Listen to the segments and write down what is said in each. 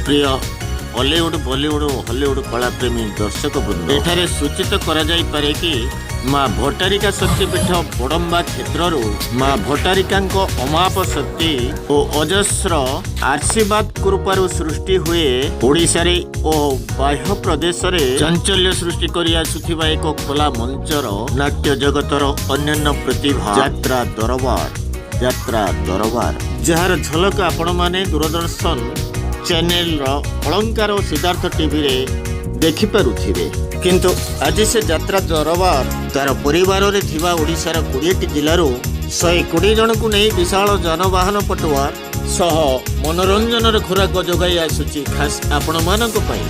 प्रिय Hollywood Bollywood Hollywood कलाप्रेमी दर्शक वृंद एठारे सूचित करा जाई पारे कि माँ भट्टारिका शक्तिपीठ बड़म्बा क्षेत्रु माँ भट्टारिका अमाप शक्ति और अजस्र आशीर्वाद कृपारु सृष्टि हुए ओडिशा रे और बाह्य प्रदेश रे चांचल्य सृष्टि करि आसुथिबा एक कला मंचर नाट्य जगतर अन्यान्य प्रतिभा यात्रा दरबार जार झलक आपण माने दूरदर्शन चैनल अलंकार और सिद्धार्थ टीवी रे देखि पारुथिबे किंतु आज से यात्रा दरबार तार परिवार रे थिबा ओडिशार 20टी जिल्लारू 120 जन को नहीं विशाल जानवाहन पटुआ सह मनोरंजन खुराक जोगाई आसुची खास आपण मानक पई।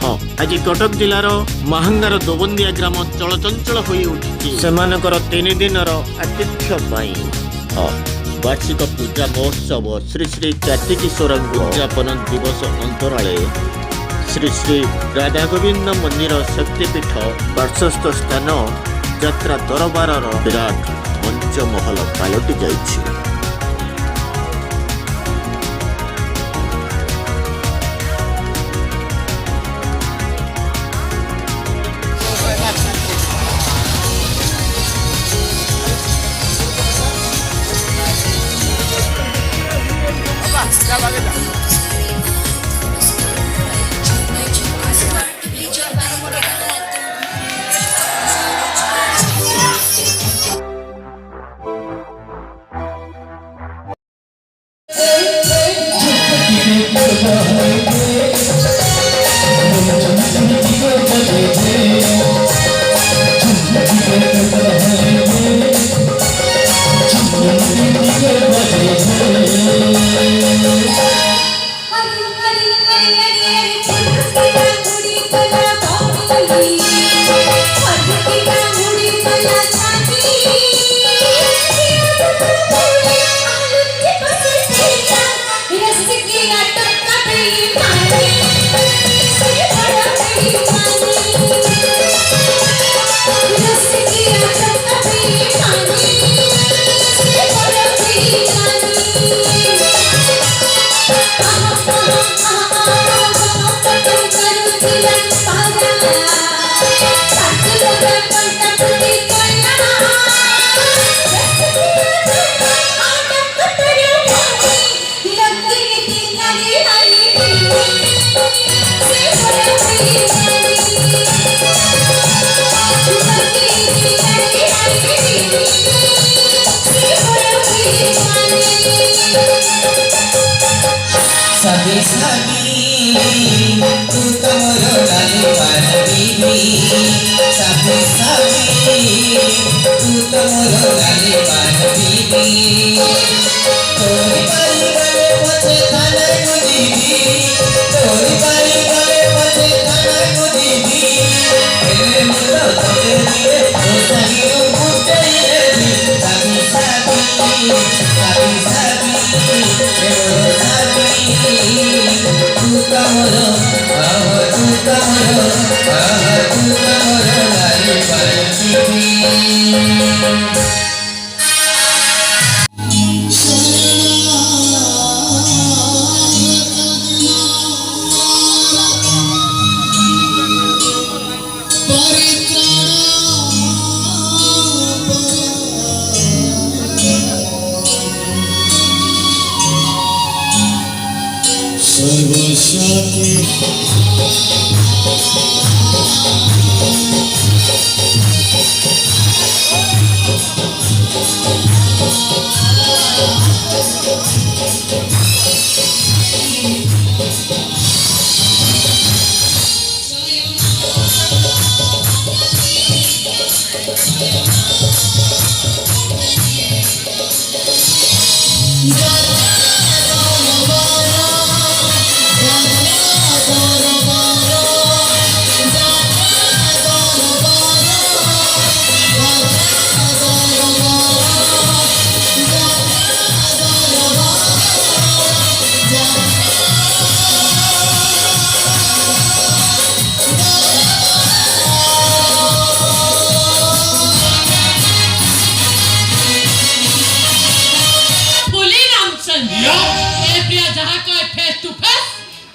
हाँ आज कटक जिलार महांगार दोबंदिया ग्राम चलचंचल होई उठिची सेमानकर 3 दिनर आतिथ्य पई। हाँ वार्षिक पूजा महोत्सव श्री श्री कार्तिकेश्वर उद्यापन दिवस अंतराले श्री श्री राधा गोविंद मंदिर शक्तिपीठ पार्श्वस्थ स्थान यात्रा दरबार विराट मंचमहल पालटि जाइछि।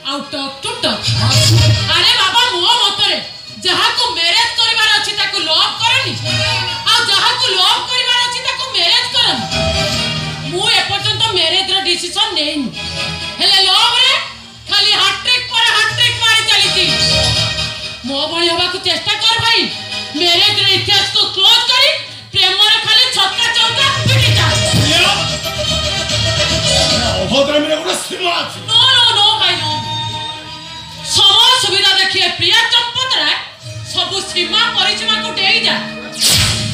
ଆଉ ଟକ୍ ଟୁ ଟକ୍। ଆରେ ବାବା ମୋ ମତରେ ଯାହାକୁ ମ୍ୟାରେଜ କରିବାର ଅଛି ତାକୁ ଲଭ୍ କରନି, ଆଉ ଯାହାକୁ ଲଭ୍ କରିବାର ଅଛି ତାକୁ ମ୍ୟାରେଜ କରନି। ମୁଁ ଏପର୍ଯ୍ୟନ୍ତ ମ୍ୟାରେଜର ଡିସିସନ ନେଇନି, ହେଲେ ଲଭ୍ରେ ଖାଲି ହାଟ୍ରିକ୍ ପରେ ହାଟ୍ରିକ୍ ମାରି ଚାଲିଛି। ମୋ ଭଳି ହବାକୁ ଚେଷ୍ଟା କର ଭାଇ। ମ୍ୟାରେଜର ଇତିହାସକୁ କ୍ଲୋଜ କରି ପ୍ରେମରେ ଖାଲି ଛକା ଚୌକା ପିଟି ଯା। ଅଭଦ୍ରାମୀର ଗୋଟେ ସୀମା ଅଛି। नो नो नो भाई नो। समय सुविधा देखिए प्रिया चंपतरा सबु सीमा परिसीमा को डेई जा।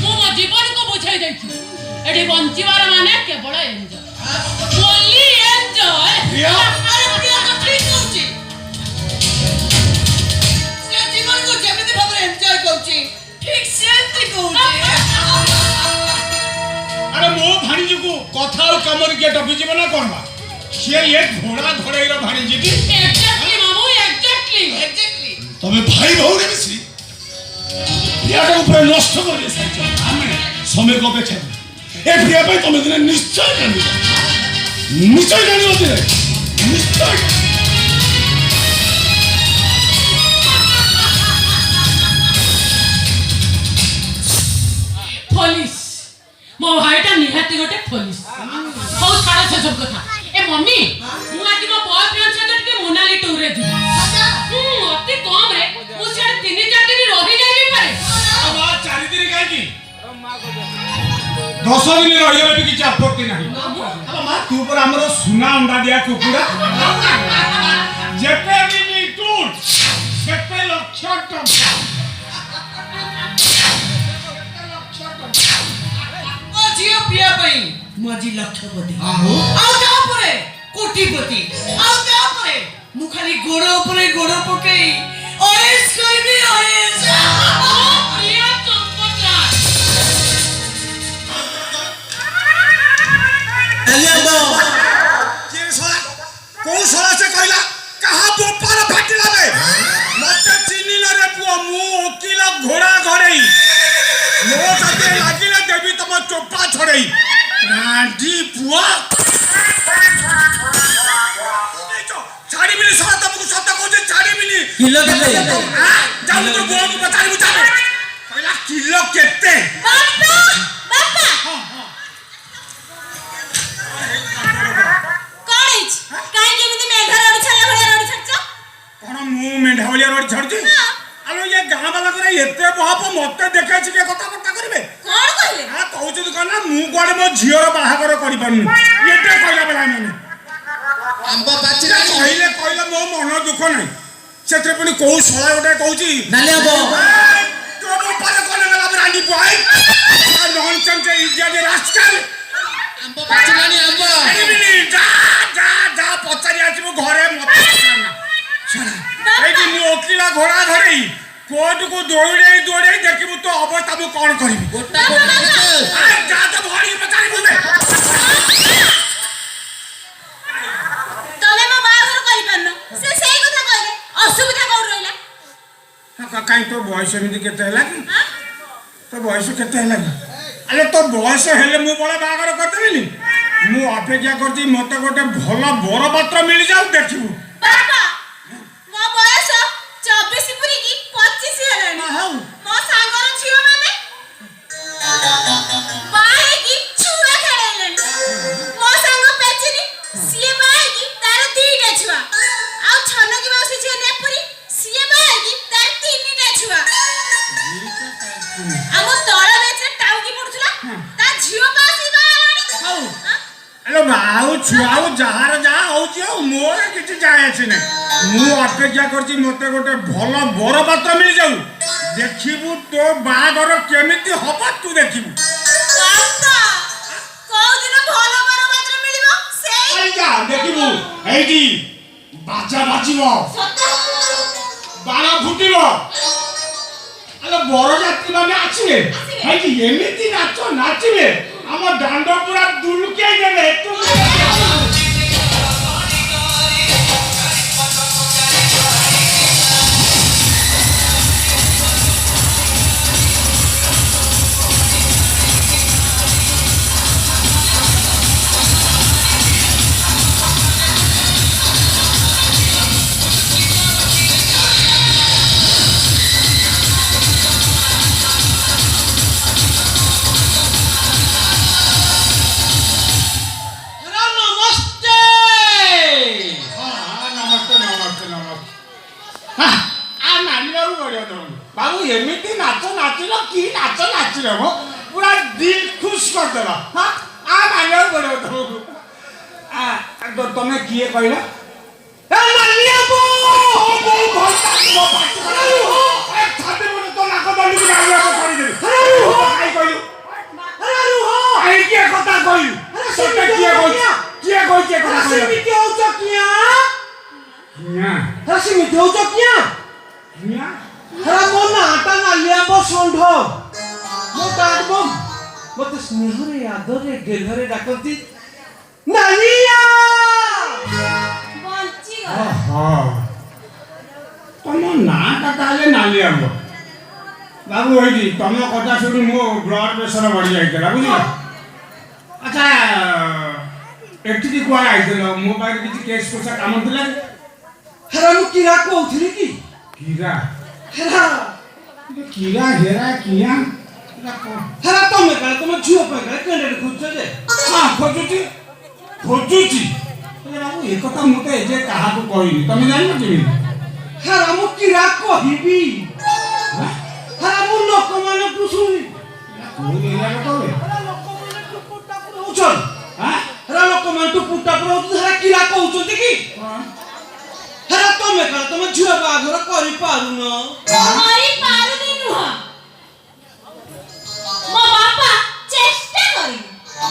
मु मो जीवन को बुझाई देछि एठी बंचिवार माने केवल एन्जॉय, ओनली एन्जॉय। प्रिया अरे प्रिया तो ठीक कहूची, से जीवन को जेमिति भाबरे एन्जॉय कहूची ठीक सेंति कहूची। अरे मो भाणीजी को कथा और कमर के टपी जीवन ना कोन बा से ये घोड़ा घोड़ेर भाणीजी की एग्जैक्टली मामू एग्जैक्टली तमे भाई बहु रे मिसी प्रियाटा ऊपर नष्ट कर दे साइज आमे समय को अपेक्षा ए प्रिया भाई तमे दिने निश्चय जानिबो दिने निश्चय। पुलिस मो भाईटा निहाती गोटे पुलिस हौ छाड़ से सब कथा। ए मम्मी मु आज मो बॉयफ्रेंड सहित टिके मोनाली टूर रे जी अति कम रे मु सेड 3-4 दिन रहि जाई पारे। अब आ 4 दिन काहे की 10 दिन रहियो भी किछ आपत्ति नाही। अब मा तू पर हमरो सुना अंडा दिया कुकुड़ा जेते भी टूर सेते लक्ष टका झियो पिया पई मजी लक्षपति आहो आउ जा परे कोटिपति आउ जा परे मु खाली गोड़ ऊपर गोड़ पकई ओएस करबी ओएस प्रिया चंपतरा एलिया के साला को साला से कहला कहा बोपार फाटिला बे मते चिन्नी न रे पुओ मु ओकिल घोड़ा घरेई मो साथे लागिला देवी तम चोपा छोड़ई रांडी पुआ छाड़ी मिली साला तुमको सत्य कहू छाड़ी मिली किलो केते हां जाऊ तो बुआ को बता रे बुझा कहला किलो केते बापा बापा कॉलेज काहे केमिति मेघर ओडी छला भलिया रोडी छछ कोन मु मेढावलिया रोड छड़जी आलो ये गां वाला करे एते बाप मते देखे छी के कथा कथा करबे कोन कहले हां कहू छी कोन ना मु कोडे मो झियोर बाहागर करि पानु एते कहला बेला माने अंबा पाचिरा कहले कहले मो मन दुख नै सेत्रे पनि को सळा गोटे कहू छी नाले हबो तो मो पारे कोन गला रांडी बॉय आ नॉन चमचे इज्जत रास्कल अंबा पाचिरानी अंबा अरे बिनी जा जा जा पचारी आछी मो घरे मते ना छड़ा ए कि मो ओकिला घोड़ा घरेई कोट को दौड़े देखिबु तो अवस्था मु कोन करिबि गोटा गोटा आ जा तो भड़ी पचारी बोले तमे म बाहर करि परनो से सेही कथा कहले असुविधा कोन रहिला काई तो बयस एमती केते हला कि तो बयस केते हला कि अरे तो बयस हेले मु बळे बागर करदेबिनी मु अपेक्षा करछि मते गोटे भलो बर पात्र मिल जाऊ देखिबु बाबा मो बयस 24 पुरी की 25 हेलानी हाउ मो सांगर छियो माने बाहे की छुरा खेलेलेनी मो सांग पेचिनी सीए बाहे की तार 2टा छुआ आ छन की माउसी छिए नेपुरी सीए बाहे की तार 3टा छुआ हम तळ बेचे टाउकी पडुथला ता झियो पासी बालानी हाउ अरे बाऊ छुआऊ जहार जा होछि हो मोर किछि जाय अछि नै मु अपेक्षा करछि मते गोटे भलो बर पात्र मिल जाऊ देखिबु तो बागर केमिति हबा तू देखिबु बाबा को दिन भलो बर पात्र मिलिबो से आइजा देखिबु एइडी बाजा बाजिबो सत्य बाण फुटिबो अरे बर जाति माने आछिबे एइडी एमिति नाच नाचिबे हम दांड पूरा दुलके देबे तू ଆସିବ ମ ପୁରା ଦିଲ୍ ଖୁସ୍ କରିଦେବା ହଁ ଆ ମାନିବାକୁ ପଡ଼ିବ ତମକୁ ତମେ କିଏ କହିଲ मत स्नेहरे आदरे गेलरे डाकती नालिया तुम नाटा ताले नालिया बाबू होई तुम कथा शुणी मो ब्लड प्रेशर बढ़ी जाइला बुझल अच्छा एठी को आइल मो पाखे किसी केस कोसा काम थिला हेरा मु किरा कहउथली की कीरा हेरा कीरा हेरा किया हेरा तमे का तुम झियो पे का कैंडिडेट खोजछ जे हां खोजुची बाबू ए कथा मते जे काहा को कहिनी तमे जानि न केमी हेरा मु किरा कहिबी हेरा मु लोक माने पुछुनी कोई एला कहबे लोक माने टुपुटा पुछन हां हेरा लोक माने टुपुटा पुरो हेरा किरा कहउछती की हेरा तमे का तुम झियो बाघर करि पारुन करि पारुनी नुहा मो बापा चेष्टा करी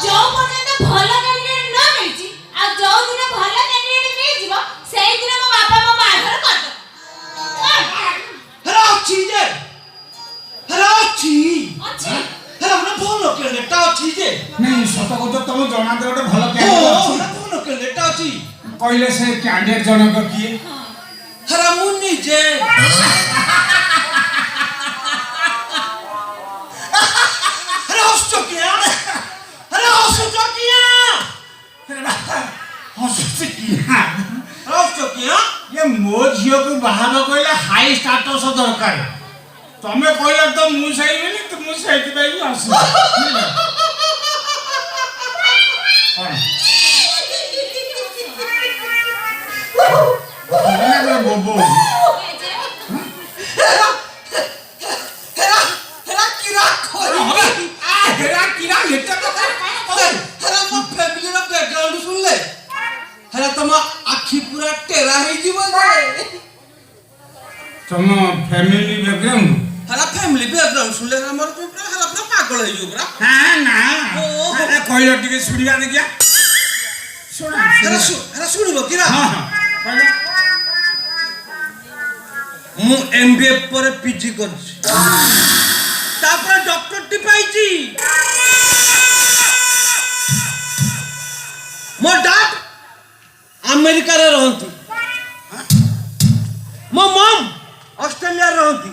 जो पर्यंत भलो कैंडिडेट न मिलची आ जो दिन भलो कैंडिडेट मिल जीवो सेही दिन मो बापा मो बाघर कर दो हेरा अछि जे हेरा अछि अछि हेरा ना भलो कैंडिडेट अछि जे नहीं सत को तुम जना दे गोटे भलो ओ कैंडिडेट अछि भलो कैंडिडेट अछि कहले से कैंडिडेट जनक किए हेरा मु निजे हेरा हसछ किया हेरा हसछ किया हसुची किया हसछ किया ये मो झियो को बाहाबा कहले हाई स्टेटस दरकार तमे कहले तो मु सही बेली तो मु सही पे ही हस बोबो हेरा किरा खोरी हेरा किरा एटा तो हेरा मो फैमिली रो बैकग्राउंड सुन ले हेरा तमा आखी पूरा टेरा हे जीवन रे तुम फैमिली बैकग्राउंड हेरा फैमिली बैकग्राउंड सुन ले हमर तो पूरा हेरा पूरा पागल हे जो पूरा हां ना ओ। अरे कहलो टिके सुड़िया ने क्या सुना हेरा सुनिबो किरा हां हां कहलो मु एमबीए पर पीजी करछि तापर डॉक्टर टी पाइछि मो डैड अमेरिका रे रहंती मो मम ऑस्ट्रेलिया रे रहंती